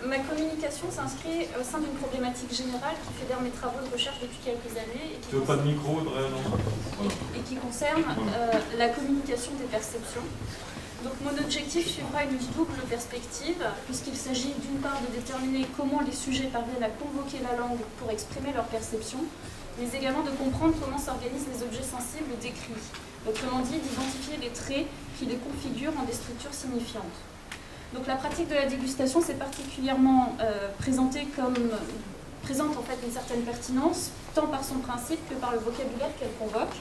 Ma communication s'inscrit au sein d'une problématique générale qui fédère mes travaux de recherche depuis quelques années. Tu veux pas de micro, Audrey, non? Et qui concerne la communication des perceptions. Donc mon objectif suivra une double perspective, puisqu'il s'agit d'une part de déterminer comment les sujets parviennent à convoquer la langue pour exprimer leurs perceptions, mais également de comprendre comment s'organisent les objets sensibles décrits. Autrement dit, d'identifier les traits qui les configurent en des structures signifiantes. Donc la pratique de la dégustation s'est particulièrement présente en fait une certaine pertinence, tant par son principe que par le vocabulaire qu'elle convoque.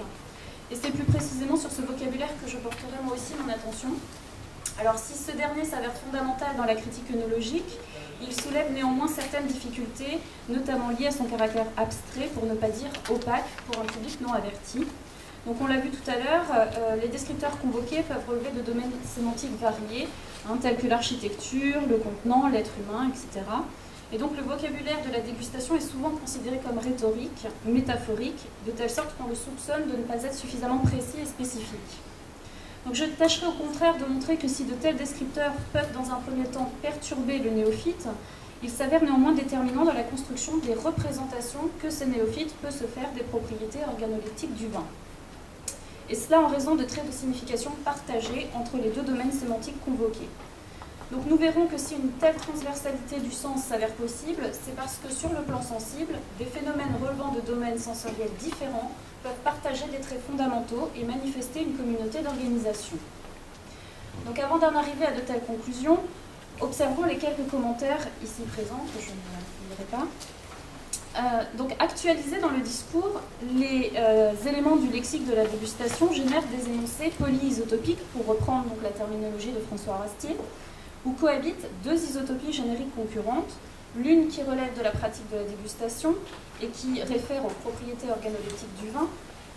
Et c'est plus précisément sur ce vocabulaire que je porterai moi aussi mon attention. Alors si ce dernier s'avère fondamental dans la critique œnologique, il soulève néanmoins certaines difficultés, notamment liées à son caractère abstrait, pour ne pas dire opaque, pour un public non averti. Donc on l'a vu tout à l'heure, les descripteurs convoqués peuvent relever de domaines sémantiques variés, tels que l'architecture, le contenant, l'être humain, etc. Et donc le vocabulaire de la dégustation est souvent considéré comme rhétorique, métaphorique, de telle sorte qu'on le soupçonne de ne pas être suffisamment précis et spécifique. Donc je tâcherai au contraire de montrer que si de tels descripteurs peuvent dans un premier temps perturber le néophyte, ils s'avèrent néanmoins déterminants dans la construction des représentations que ce néophyte peut se faire des propriétés organoleptiques du vin. Et cela en raison de traits de signification partagés entre les deux domaines sémantiques convoqués. Donc nous verrons que si une telle transversalité du sens s'avère possible, c'est parce que sur le plan sensible, des phénomènes relevant de domaines sensoriels différents peuvent partager des traits fondamentaux et manifester une communauté d'organisation. Donc avant d'en arriver à de telles conclusions, observons les quelques commentaires ici présents, que je ne lirai pas. Donc actualisés dans le discours, les éléments du lexique de la dégustation génèrent des énoncés polyisotopiques, pour reprendre donc la terminologie de François Rastier, où cohabitent deux isotopies génériques concurrentes, l'une qui relève de la pratique de la dégustation et qui réfère aux propriétés organoleptiques du vin,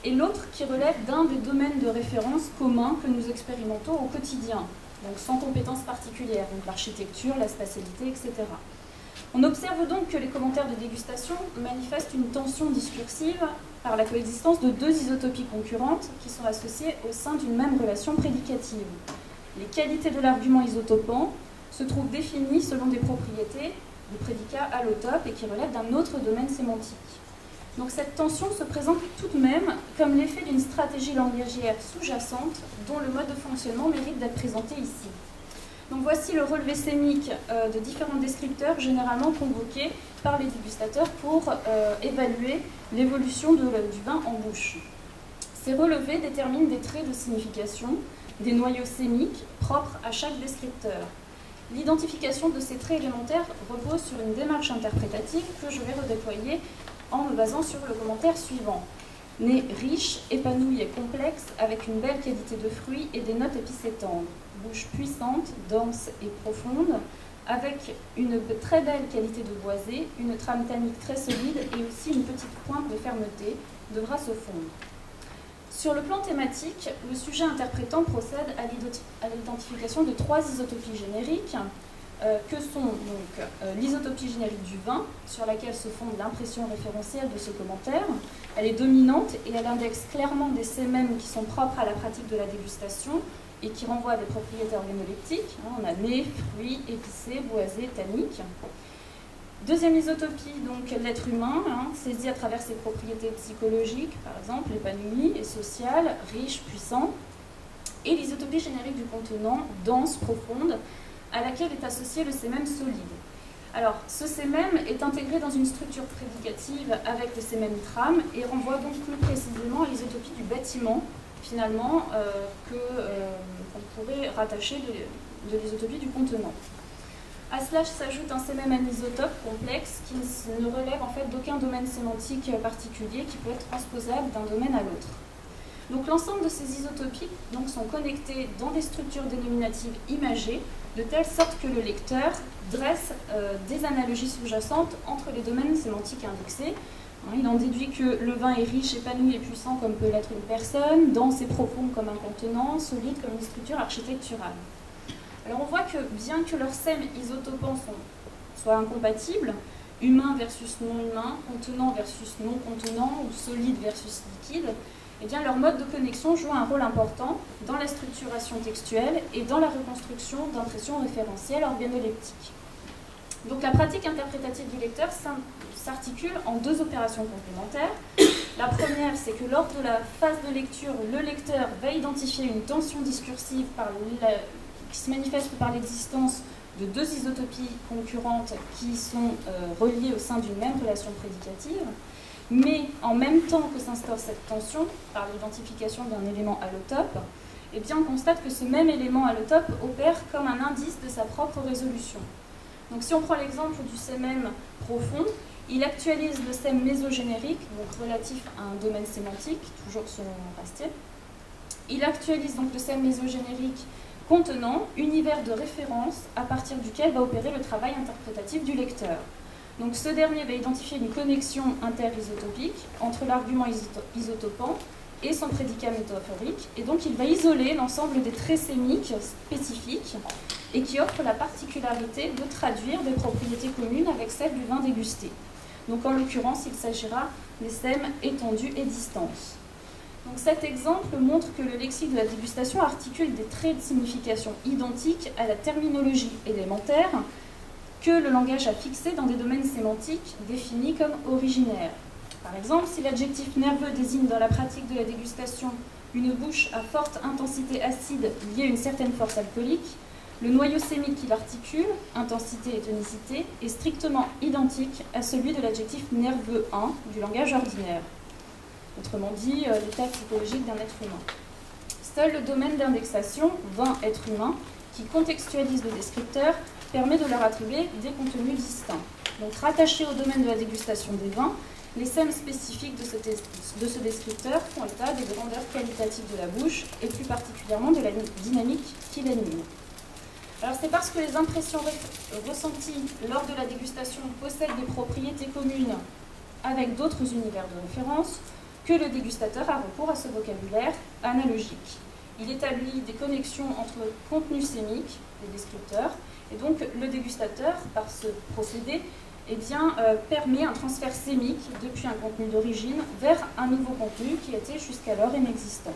et l'autre qui relève d'un des domaines de référence communs que nous expérimentons au quotidien, donc sans compétences particulières, donc l'architecture, la spatialité, etc. On observe donc que les commentaires de dégustation manifestent une tension discursive par la coexistence de deux isotopies concurrentes qui sont associées au sein d'une même relation prédicative. Les qualités de l'argument isotopant se trouvent définies selon des propriétés du prédicat allotope et qui relèvent d'un autre domaine sémantique. Donc cette tension se présente tout de même comme l'effet d'une stratégie langagière sous-jacente dont le mode de fonctionnement mérite d'être présenté ici. Donc voici le relevé scénique de différents descripteurs généralement convoqués par les dégustateurs pour évaluer l'évolution du vin en bouche. Ces relevés déterminent des traits de signification, des noyaux sémiques propres à chaque descripteur. L'identification de ces traits élémentaires repose sur une démarche interprétative que je vais redéployer en me basant sur le commentaire suivant. Nez riche, épanoui et complexe, avec une belle qualité de fruits et des notes épicées tendres. Bouche puissante, dense et profonde, avec une très belle qualité de boisé, une trame tannique très solide et aussi une petite pointe de fermeté, devra se fondre. Sur le plan thématique, le sujet interprétant procède à l'identification de trois isotopies génériques, que sont donc l'isotopie générique du vin, sur laquelle se fonde l'impression référentielle de ce commentaire. Elle est dominante et elle indexe clairement des CMM qui sont propres à la pratique de la dégustation et qui renvoient à des propriétés organoleptiques. On a nez, fruits, épicés, boisé, tannique. Deuxième isotopie, donc l'être humain, saisi à travers ses propriétés psychologiques, par exemple, épanoui et social, riche, puissant. Et l'isotopie générique du contenant, dense, profonde, à laquelle est associé le CMM solide. Alors, ce CMM est intégré dans une structure prédicative avec le CMM trame et renvoie donc plus précisément à l'isotopie du bâtiment, finalement, qu'on pourrait rattacher de l'isotopie du contenant. À cela s'ajoute un CMM anisotope complexe qui ne relève en fait d'aucun domaine sémantique particulier qui peut être transposable d'un domaine à l'autre. Donc l'ensemble de ces isotopies donc, sont connectées dans des structures dénominatives imagées, de telle sorte que le lecteur dresse des analogies sous-jacentes entre les domaines sémantiques indexés. Il en déduit que le vin est riche, épanoui et puissant comme peut l'être une personne, dense et profond comme un contenant, solide comme une structure architecturale. Alors on voit que bien que leurs sèmes isotopants soient incompatibles, humain versus non-humain, contenant versus non-contenant ou solide versus liquide, eh bien, leur mode de connexion joue un rôle important dans la structuration textuelle et dans la reconstruction d'impressions référentielles organoleptiques. Donc la pratique interprétative du lecteur s'articule en deux opérations complémentaires. La première, c'est que lors de la phase de lecture, le lecteur va identifier une tension discursive qui se manifeste par l'existence de deux isotopies concurrentes qui sont reliées au sein d'une même relation prédicative. Mais en même temps que s'instaure cette tension, par l'identification d'un élément allotope, eh bien on constate que ce même élément allotope opère comme un indice de sa propre résolution. Donc si on prend l'exemple du sème profond, il actualise le sème mésogénérique, donc relatif à un domaine sémantique, toujours selon Rastier. Il actualise donc le sème mésogénérique contenant univers de référence à partir duquel va opérer le travail interprétatif du lecteur. Donc ce dernier va identifier une connexion interisotopique entre l'argument isotopant et son prédicat métaphorique, et donc il va isoler l'ensemble des traits sémiques spécifiques et qui offrent la particularité de traduire des propriétés communes avec celles du vin dégusté. Donc en l'occurrence, il s'agira des sèmes étendus et distances. Donc cet exemple montre que le lexique de la dégustation articule des traits de signification identiques à la terminologie élémentaire que le langage a fixé dans des domaines sémantiques définis comme originaires. Par exemple, si l'adjectif nerveux désigne dans la pratique de la dégustation une bouche à forte intensité acide liée à une certaine force alcoolique, le noyau sémique qui l'articule, intensité et tonicité, est strictement identique à celui de l'adjectif nerveux 1 du langage ordinaire. Autrement dit, l'état psychologique d'un être humain. Seul le domaine d'indexation, vin, être humain, qui contextualise le descripteur, permet de leur attribuer des contenus distincts. Donc rattachés au domaine de la dégustation des vins, les sèmes spécifiques de ce descripteur font état des grandeurs qualitatives de la bouche et plus particulièrement de la dynamique qui l'anime. Alors c'est parce que les impressions ressenties lors de la dégustation possèdent des propriétés communes avec d'autres univers de référence que le dégustateur a recours à ce vocabulaire analogique. Il établit des connexions entre contenus sémiques, les descripteurs, et donc le dégustateur, par ce procédé, eh bien, permet un transfert sémique depuis un contenu d'origine vers un nouveau contenu qui était jusqu'alors inexistant.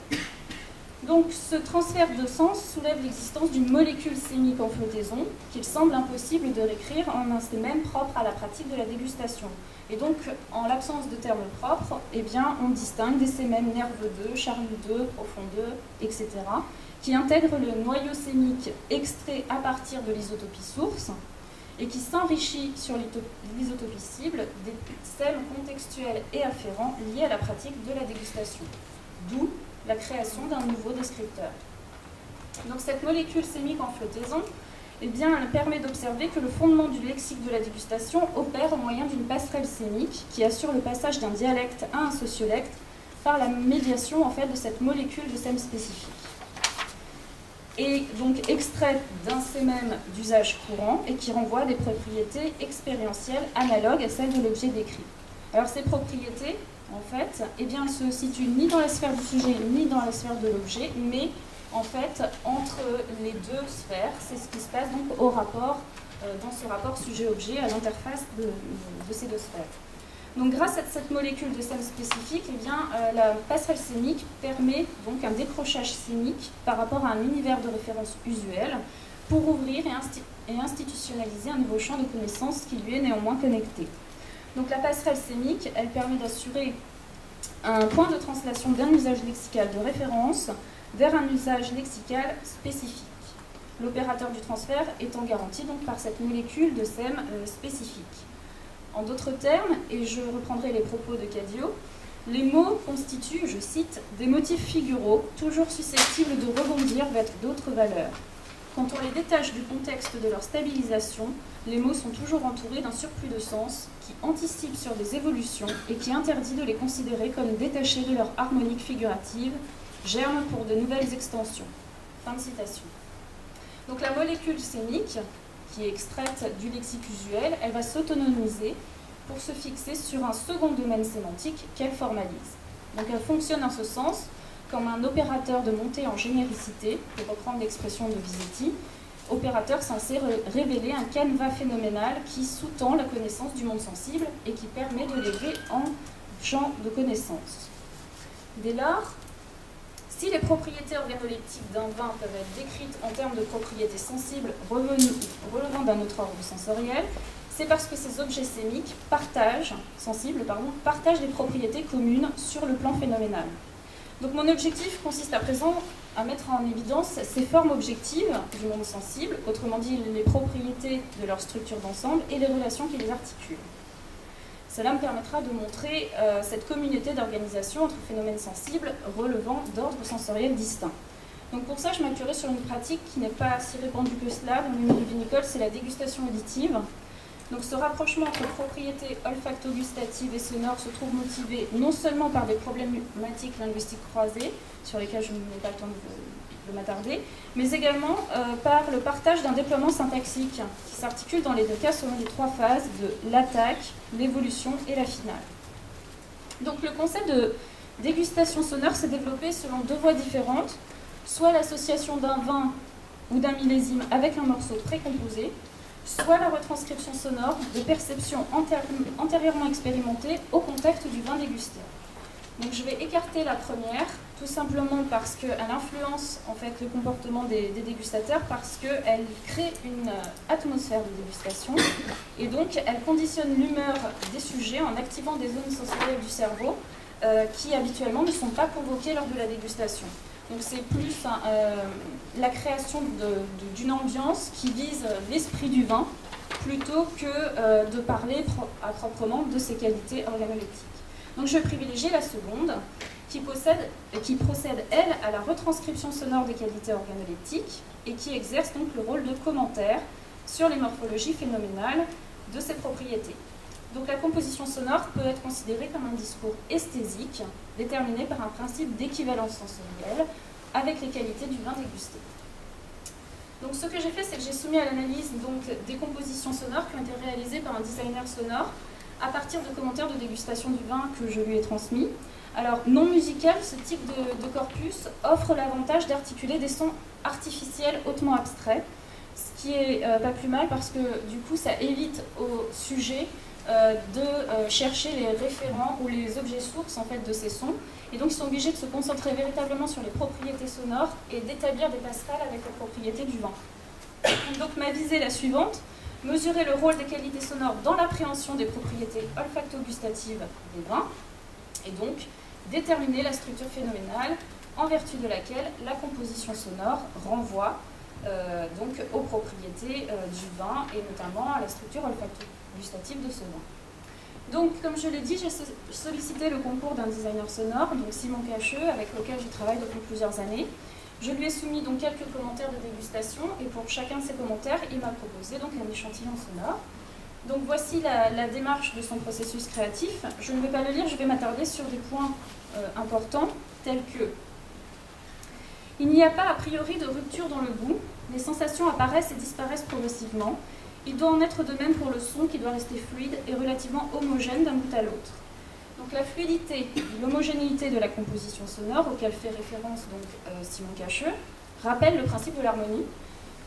Donc ce transfert de sens soulève l'existence d'une molécule sémique en flottaison qu'il semble impossible de réécrire en un sème propre à la pratique de la dégustation. Et donc, en l'absence de termes propres, eh bien, on distingue des sémèmes nerveux 2, charnus 2, profond 2, etc., qui intègrent le noyau sémique extrait à partir de l'isotopie source et qui s'enrichit sur l'isotopie cible des sèmes contextuels et afférents liés à la pratique de la dégustation. D'où la création d'un nouveau descripteur. Donc cette molécule sémique en flottaison, eh bien, elle permet d'observer que le fondement du lexique de la dégustation opère au moyen d'une passerelle sémique qui assure le passage d'un dialecte à un sociolecte par la médiation en fait, de cette molécule de sème spécifique. Et donc extraite d'un sémème d'usage courant et qui renvoie à des propriétés expérientielles analogues à celles de l'objet décrit. Alors ces propriétés, en fait, eh bien, elles se situent ni dans la sphère du sujet ni dans la sphère de l'objet, mais en fait entre les deux sphères. C'est ce qui se passe donc au rapport, dans ce rapport sujet-objet à l'interface de ces deux sphères. Donc grâce à cette molécule de sème spécifique, eh bien, la passerelle sémique permet donc un décrochage sémique par rapport à un univers de référence usuel pour ouvrir et institutionnaliser un nouveau champ de connaissances qui lui est néanmoins connecté. Donc la passerelle sémique, elle permet d'assurer un point de translation d'un usage lexical de référence vers un usage lexical spécifique. L'opérateur du transfert étant garanti donc par cette molécule de sème spécifique. En d'autres termes, et je reprendrai les propos de Cadio, les mots constituent, je cite, des motifs figuraux toujours susceptibles de rebondir vers d'autres valeurs. Quand on les détache du contexte de leur stabilisation, les mots sont toujours entourés d'un surplus de sens qui anticipe sur des évolutions et qui interdit de les considérer comme détachés de leur harmonique figurative, germent pour de nouvelles extensions. Fin de citation. Donc la molécule sémique, qui est extraite du lexique usuel, elle va s'autonomiser pour se fixer sur un second domaine sémantique qu'elle formalise. Donc elle fonctionne en ce sens comme un opérateur de montée en généricité, pour reprendre l'expression de Visetti, opérateur censé révéler un canevas phénoménal qui sous-tend la connaissance du monde sensible et qui permet de l'élever en champ de connaissance. Dès lors, Si les propriétés organoleptiques d'un vin peuvent être décrites en termes de propriétés sensibles relevant d'un autre ordre sensoriel, c'est parce que ces objets sensibles partagent des propriétés communes sur le plan phénoménal. Donc mon objectif consiste à présent à mettre en évidence ces formes objectives du monde sensible, autrement dit les propriétés de leur structure d'ensemble et les relations qui les articulent. Cela me permettra de montrer cette communauté d'organisation entre phénomènes sensibles relevant d'ordres sensoriels distincts. Donc pour ça, je m'appuierai sur une pratique qui n'est pas si répandue que cela dans le milieu vinicole, c'est la dégustation auditive. Donc ce rapprochement entre propriétés olfacto-gustatives et sonores se trouve motivé non seulement par des problématiques linguistiques croisées, sur lesquelles je n'ai pas le temps de m'attarder, mais également par le partage d'un déploiement syntaxique qui s'articule dans les deux cas selon les trois phases de l'attaque, l'évolution et la finale. Donc le concept de dégustation sonore s'est développé selon deux voies différentes, soit l'association d'un vin ou d'un millésime avec un morceau précomposé, soit la retranscription sonore de perceptions antérieurement expérimentées au contact du vin dégusté. Donc je vais écarter la première, tout simplement parce qu'elle influence en fait le comportement des dégustateurs, parce qu'elle crée une atmosphère de dégustation, et donc elle conditionne l'humeur des sujets en activant des zones sensorielles du cerveau qui habituellement ne sont pas convoquées lors de la dégustation. Donc c'est plus la création d'une ambiance qui vise l'esprit du vin, plutôt que de parler à proprement de ses qualités organoleptiques. Donc je vais privilégier la seconde, qui procède, elle, à la retranscription sonore des qualités organoleptiques, et qui exerce donc le rôle de commentaire sur les morphologies phénoménales de ces propriétés. Donc la composition sonore peut être considérée comme un discours esthésique, déterminé par un principe d'équivalence sensorielle avec les qualités du vin dégusté. Donc ce que j'ai fait, c'est que j'ai soumis à l'analyse des compositions sonores qui ont été réalisées par un designer sonore à partir de commentaires de dégustation du vin que je lui ai transmis. Alors non musical, ce type de corpus offre l'avantage d'articuler des sons artificiels hautement abstraits, ce qui est pas plus mal parce que du coup ça évite au sujet de chercher les référents ou les objets sources en fait, de ces sons. Et donc ils sont obligés de se concentrer véritablement sur les propriétés sonores et d'établir des passerelles avec les propriétés du vin. Donc ma visée est la suivante: mesurer le rôle des qualités sonores dans l'appréhension des propriétés olfacto-gustatives des vins, et donc déterminer la structure phénoménale en vertu de laquelle la composition sonore renvoie donc aux propriétés du vin et notamment à la structure olfacto-gustative de ce vin. Donc, comme je l'ai dit, j'ai sollicité le concours d'un designer sonore, donc Simon Cacheux, avec lequel je travaille depuis plusieurs années. Je lui ai soumis donc quelques commentaires de dégustation et pour chacun de ces commentaires, il m'a proposé donc un échantillon sonore. Donc voici la démarche de son processus créatif. Je ne vais pas le lire, je vais m'attarder sur des points importants tels que il n'y a pas a priori de rupture dans le goût, les sensations apparaissent et disparaissent progressivement. Il doit en être de même pour le son qui doit rester fluide et relativement homogène d'un bout à l'autre. Donc la fluidité et l'homogénéité de la composition sonore, auquel fait référence donc, Simon Cacheux, rappelle le principe de l'harmonie,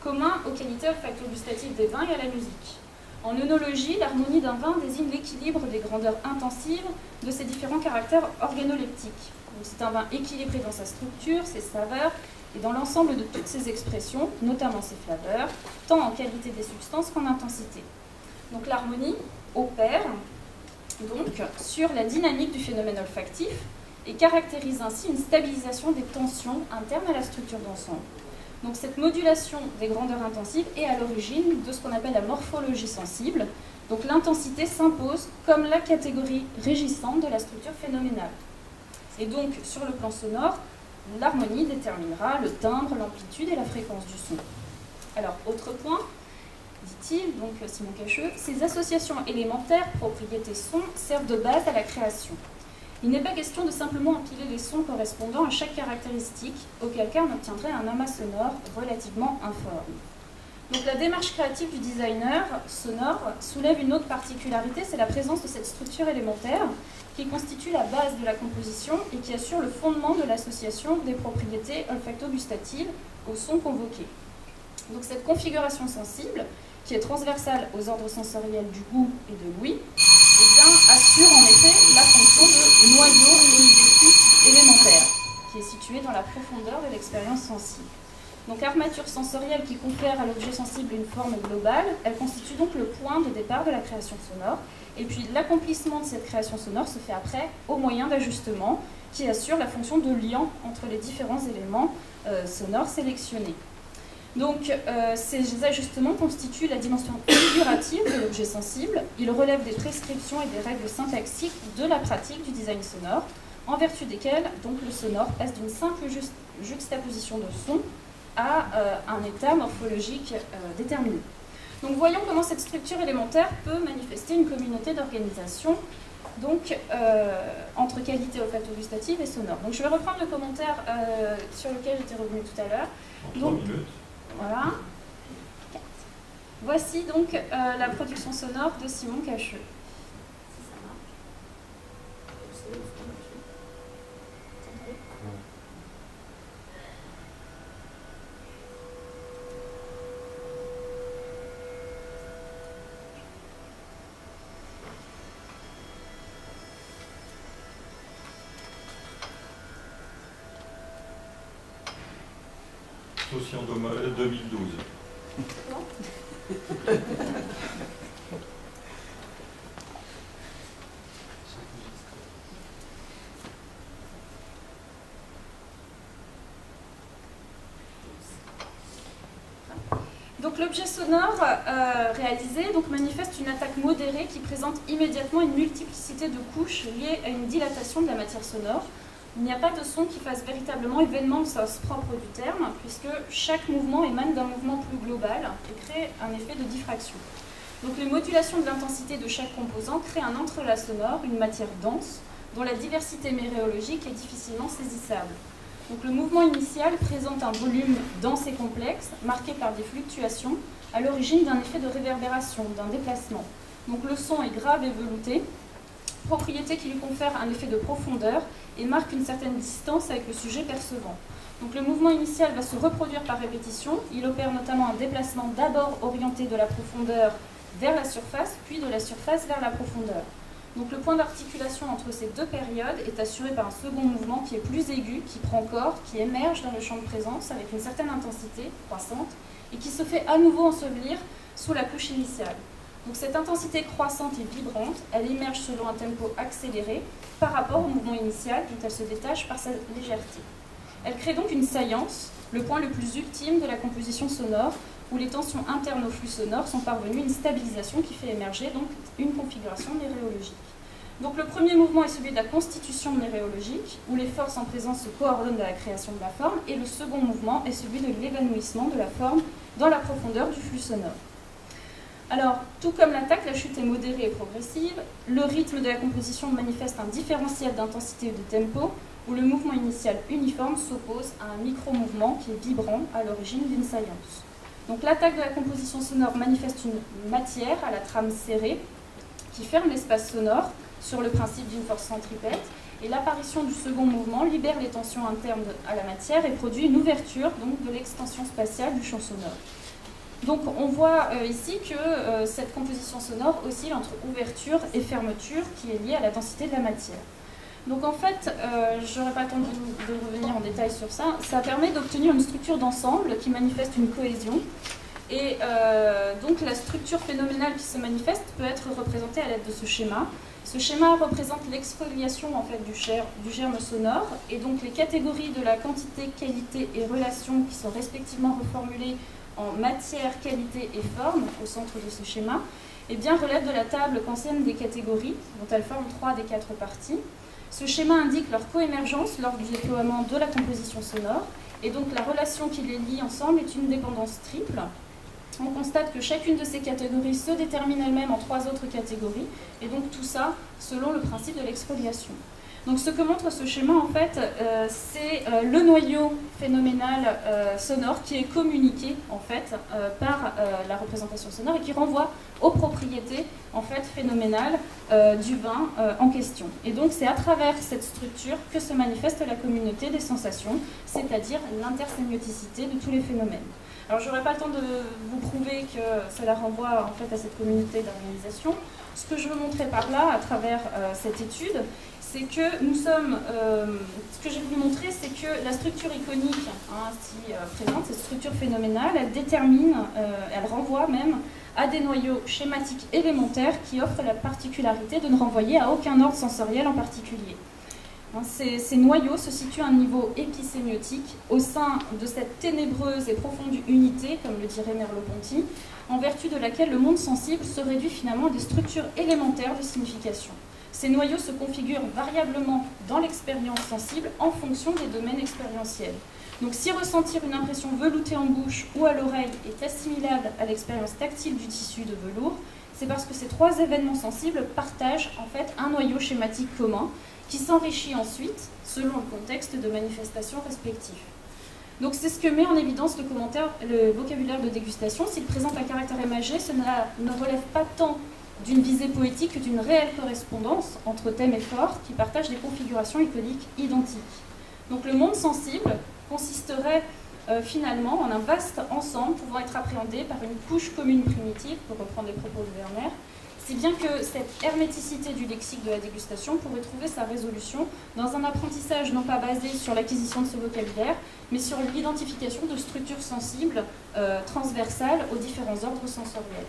commun aux qualités olfacto-gustatives des vins et à la musique. En œnologie, l'harmonie d'un vin désigne l'équilibre des grandeurs intensives de ses différents caractères organoleptiques. C'est un vin équilibré dans sa structure, ses saveurs, et dans l'ensemble de toutes ses expressions, notamment ses flaveurs, tant en qualité des substances qu'en intensité. Donc l'harmonie opère donc sur la dynamique du phénomène olfactif et caractérise ainsi une stabilisation des tensions internes à la structure d'ensemble. Donc cette modulation des grandeurs intensives est à l'origine de ce qu'on appelle la morphologie sensible. Donc l'intensité s'impose comme la catégorie régissante de la structure phénoménale. Et donc sur le plan sonore, l'harmonie déterminera le timbre, l'amplitude et la fréquence du son. Alors, autre point, dit-il, donc Simon Cacheux, ces associations élémentaires, propriétés son, servent de base à la création. Il n'est pas question de simplement empiler les sons correspondant à chaque caractéristique, auquel cas on obtiendrait un amas sonore relativement informe. Donc la démarche créative du designer sonore soulève une autre particularité, c'est la présence de cette structure élémentaire qui constitue la base de la composition et qui assure le fondement de l'association des propriétés olfacto-gustatives au son convoqué. Donc cette configuration sensible, qui est transversale aux ordres sensoriels du goût et de l'ouïe, assure en effet la fonction de noyau énergétique élémentaire, qui est situé située dans la profondeur de l'expérience sensible. Donc l'armature sensorielle qui confère à l'objet sensible une forme globale, elle constitue donc le point de départ de la création sonore. Et puis l'accomplissement de cette création sonore se fait après au moyen d'ajustements qui assurent la fonction de lien entre les différents éléments sonores sélectionnés. Donc ces ajustements constituent la dimension figurative de l'objet sensible. Ils relèvent des prescriptions et des règles syntaxiques de la pratique du design sonore, en vertu desquelles donc, le sonore passe d'une simple juxtaposition de sons à un état morphologique déterminé. Donc voyons comment cette structure élémentaire peut manifester une communauté d'organisation donc, entre qualité olfacto-gustative et sonore. Donc je vais reprendre le commentaire sur lequel j'étais revenue tout à l'heure. En 3 minutes. Voilà. Voici donc la production sonore de Simon Cacheux. Aussi en 2012. Donc l'objet sonore réalisé donc, manifeste une attaque modérée qui présente immédiatement une multiplicité de couches liées à une dilatation de la matière sonore. Il n'y a pas de son qui fasse véritablement événement au sens propre du terme, puisque chaque mouvement émane d'un mouvement plus global et crée un effet de diffraction. Donc les modulations de l'intensité de chaque composant créent un entrelac sonore, une matière dense, dont la diversité méréologique est difficilement saisissable. Donc le mouvement initial présente un volume dense et complexe, marqué par des fluctuations, à l'origine d'un effet de réverbération, d'un déplacement. Donc le son est grave et velouté, propriété qui lui confère un effet de profondeur et marque une certaine distance avec le sujet percevant. Donc le mouvement initial va se reproduire par répétition. Il opère notamment un déplacement d'abord orienté de la profondeur vers la surface, puis de la surface vers la profondeur. Donc le point d'articulation entre ces deux périodes est assuré par un second mouvement qui est plus aigu, qui prend corps, qui émerge dans le champ de présence avec une certaine intensité croissante et qui se fait à nouveau ensevelir sous la couche initiale. Donc cette intensité croissante et vibrante, elle émerge selon un tempo accéléré par rapport au mouvement initial dont elle se détache par sa légèreté. Elle crée donc une saillance, le point le plus ultime de la composition sonore, où les tensions internes au flux sonore sont parvenues à une stabilisation qui fait émerger donc une configuration méréologique. Donc le premier mouvement est celui de la constitution méréologique, où les forces en présence se coordonnent dans la création de la forme, et le second mouvement est celui de l'évanouissement de la forme dans la profondeur du flux sonore. Alors, tout comme l'attaque, la chute est modérée et progressive. Le rythme de la composition manifeste un différentiel d'intensité et de tempo, où le mouvement initial uniforme s'oppose à un micro-mouvement qui est vibrant à l'origine d'une saillance. Donc l'attaque de la composition sonore manifeste une matière à la trame serrée qui ferme l'espace sonore sur le principe d'une force centripète, et l'apparition du second mouvement libère les tensions internes à la matière et produit une ouverture donc, de l'extension spatiale du champ sonore. Donc on voit ici que cette composition sonore oscille entre ouverture et fermeture qui est liée à la densité de la matière. Donc en fait, je n'aurai pas le temps de revenir en détail sur ça, ça permet d'obtenir une structure d'ensemble qui manifeste une cohésion. Et donc la structure phénoménale qui se manifeste peut être représentée à l'aide de ce schéma. Ce schéma représente l'exfoliation en fait, du germe sonore, et donc les catégories de la quantité, qualité et relation qui sont respectivement reformulées en matière, qualité et forme au centre de ce schéma, eh bien, relèvent de la table kantienne des catégories, dont elles forment 3 des 4 parties. Ce schéma indique leur coémergence lors du déploiement de la composition sonore, et donc la relation qui les lie ensemble est une dépendance triple. On constate que chacune de ces catégories se détermine elle-même en 3 autres catégories, et donc tout ça selon le principe de l'exfoliation. Donc ce que montre ce schéma, en fait, c'est le noyau phénoménal sonore qui est communiqué en fait, par la représentation sonore et qui renvoie aux propriétés en fait, phénoménales du vin en question. Et donc c'est à travers cette structure que se manifeste la communauté des sensations, c'est-à-dire l'intersémioticité de tous les phénomènes. Alors, je n'aurai pas le temps de vous prouver que cela renvoie en fait, à cette communauté d'organisation. Ce que je veux montrer par là, à travers cette étude, c'est que nous sommes, ce que j'ai voulu montrer, c'est que la structure iconique, ainsi présente, cette structure phénoménale, elle détermine, elle renvoie même à des noyaux schématiques élémentaires qui offrent la particularité de ne renvoyer à aucun ordre sensoriel en particulier. Ces noyaux se situent à un niveau épisémiotique au sein de cette ténébreuse et profonde unité, comme le dirait Merleau-Ponty, en vertu de laquelle le monde sensible se réduit finalement à des structures élémentaires de signification. Ces noyaux se configurent variablement dans l'expérience sensible en fonction des domaines expérientiels. Donc si ressentir une impression veloutée en bouche ou à l'oreille est assimilable à l'expérience tactile du tissu de velours, c'est parce que ces trois événements sensibles partagent en fait un noyau schématique commun qui s'enrichit ensuite selon le contexte de manifestation respectif. Donc c'est ce que met en évidence le vocabulaire de dégustation. S'il présente un caractère imagé, cela ne relève pas tant d'une visée poétique que d'une réelle correspondance entre thème et corps qui partagent des configurations iconiques identiques. Donc le monde sensible consisterait finalement en un vaste ensemble pouvant être appréhendé par une couche commune primitive, pour reprendre les propos de Werner, si bien que cette herméticité du lexique de la dégustation pourrait trouver sa résolution dans un apprentissage non pas basé sur l'acquisition de ce vocabulaire, mais sur l'identification de structures sensibles transversales aux différents ordres sensoriels.